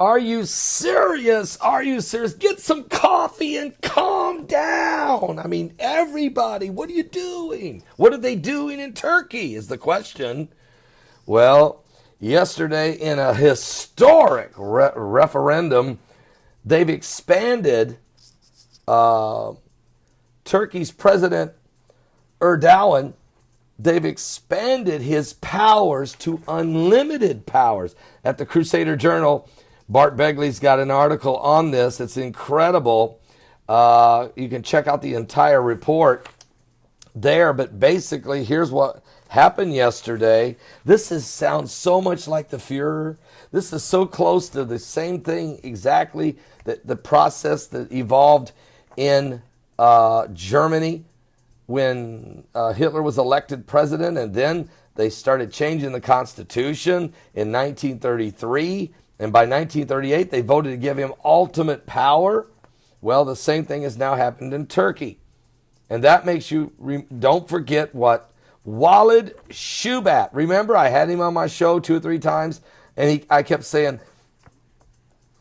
Are you serious? Are you serious? Get some coffee and calm down. I mean, everybody, what are you doing? What are they doing in Turkey is the question. Well, yesterday in a historic referendum, they've expanded Turkey's President Erdogan. They've expanded his powers to unlimited powers. At the Crusader Journal, Bart Begley's got an article on this. It's incredible. You can check out the entire report there. But basically, here's what happened yesterday. Sounds so much like the Führer. This is so close to the same thing exactly, that the process that evolved in Germany when Hitler was elected president, and then they started changing the Constitution in 1933. And by 1938, they voted to give him ultimate power. Well, the same thing has now happened in Turkey. And that makes you, don't forget what Walid Shoebat, remember I had him on my show 2 or 3 times, and I kept saying,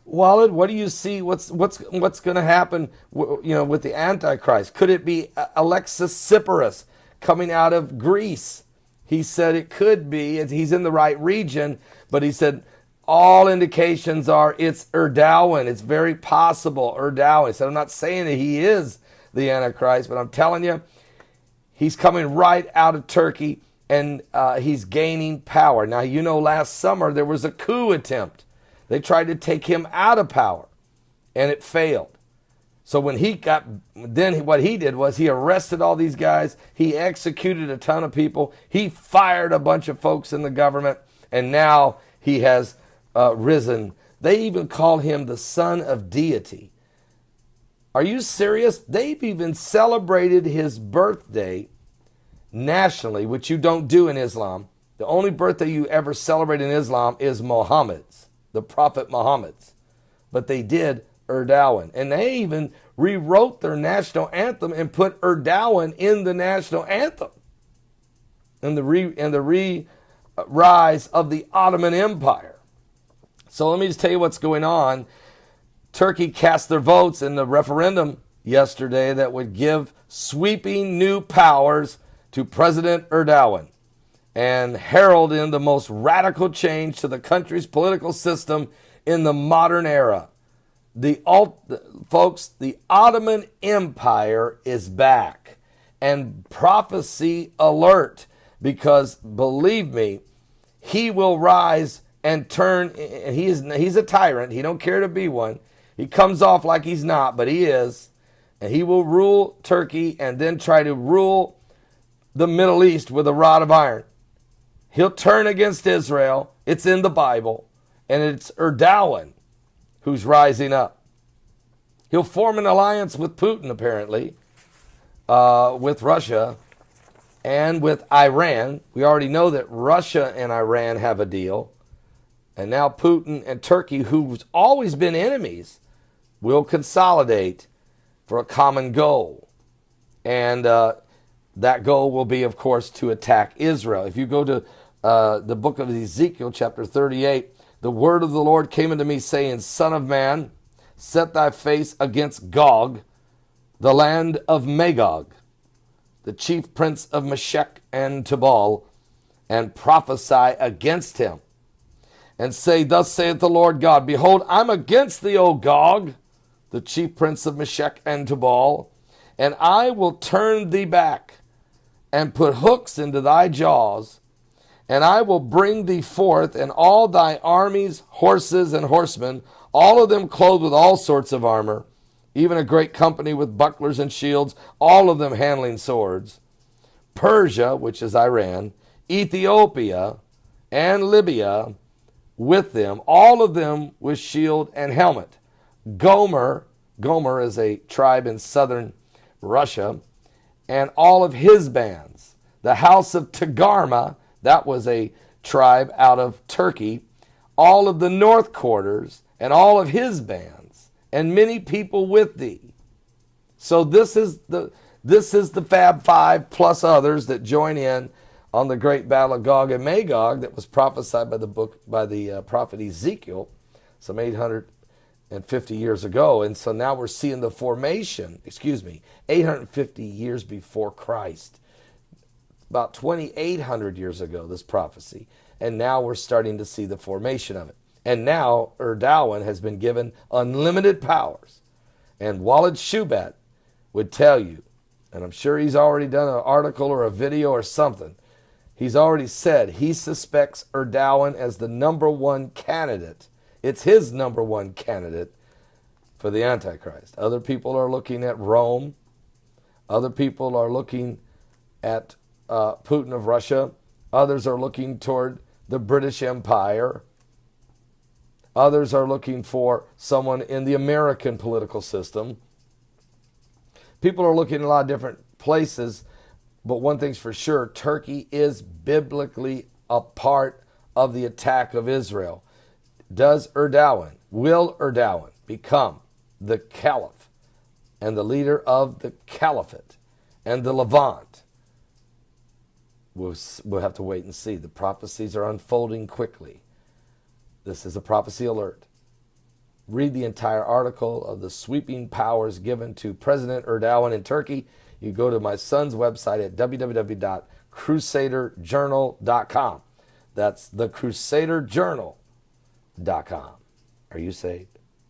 Walid, what do you see? What's going to happen with the Antichrist? Could it be Alexis Tsipras coming out of Greece? He said it could be. He's in the right region, but he said, all indications are it's Erdogan. It's very possible Erdogan. He said, I'm not saying that he is the Antichrist, but I'm telling you, he's coming right out of Turkey, and he's gaining power. Now, last summer there was a coup attempt. They tried to take him out of power, and it failed. So when what he did was he arrested all these guys. He executed a ton of people. He fired a bunch of folks in the government, and now he has risen. They even call him the son of deity. Are you serious? They've even celebrated his birthday nationally, which you don't do in Islam. The only birthday you ever celebrate in Islam is Muhammad's, the Prophet Muhammad's. But they did Erdogan. And they even rewrote their national anthem and put Erdogan in the national anthem. And the rise of the Ottoman Empire. So let me just tell you what's going on. Turkey cast their votes in the referendum yesterday that would give sweeping new powers to President Erdogan and herald in the most radical change to the country's political system in the modern era. Folks, the Ottoman Empire is back. And prophecy alert, because believe me, he will rise and turn. And he's a tyrant. He don't care to be one. He comes off like he's not, but he is. And he will rule Turkey and then try to rule the Middle East with a rod of iron. He'll turn against Israel. It's in the Bible. And it's Erdogan who's rising up. He'll form an alliance with Putin, apparently, with Russia and with Iran. We already know that Russia and Iran have a deal. And now Putin and Turkey, who's always been enemies, will consolidate for a common goal. And that goal will be, of course, to attack Israel. If you go to the book of Ezekiel, chapter 38, the word of the Lord came unto me, saying, Son of man, set thy face against Gog, the land of Magog, the chief prince of Meshech and Tubal, and prophesy against him. And say, Thus saith the Lord God, Behold, I'm against thee, O Gog, the chief prince of Meshech and Tubal, and I will turn thee back, and put hooks into thy jaws, and I will bring thee forth, and all thy armies, horses, and horsemen, all of them clothed with all sorts of armor, even a great company with bucklers and shields, all of them handling swords. Persia, which is Iran, Ethiopia, and Libya, with them, all of them with shield and helmet. Gomer is a tribe in southern Russia, and all of his bands. The house of Tagarma, that was a tribe out of Turkey, all of the north quarters, and all of his bands, and many people with thee. So this is the Fab Five plus others that join in on the great battle of Gog and Magog that was prophesied by the prophet Ezekiel. some 850 years ago. And so now we're seeing the formation, 850 years before Christ. About 2,800 years ago, this prophecy. And now we're starting to see the formation of it. And now Erdogan has been given unlimited powers. And Walid Shoebat would tell you, and I'm sure he's already done an article or a video or something, he's already said he suspects Erdogan as the number one candidate. It's his number one candidate for the Antichrist. Other people are looking at Rome. Other people are looking at Putin of Russia. Others are looking toward the British Empire. Others are looking for someone in the American political system. People are looking at a lot of different places, but one thing's for sure, Turkey is biblically a part of the attack of Israel. Will Erdogan become the caliph and the leader of the caliphate and the Levant? We'll have to wait and see. The prophecies are unfolding quickly. This is a prophecy alert. Read the entire article of the sweeping powers given to President Erdogan in Turkey. You go to my son's website at www.crusaderjournal.com. That's thecrusaderjournal.com. Are you saved?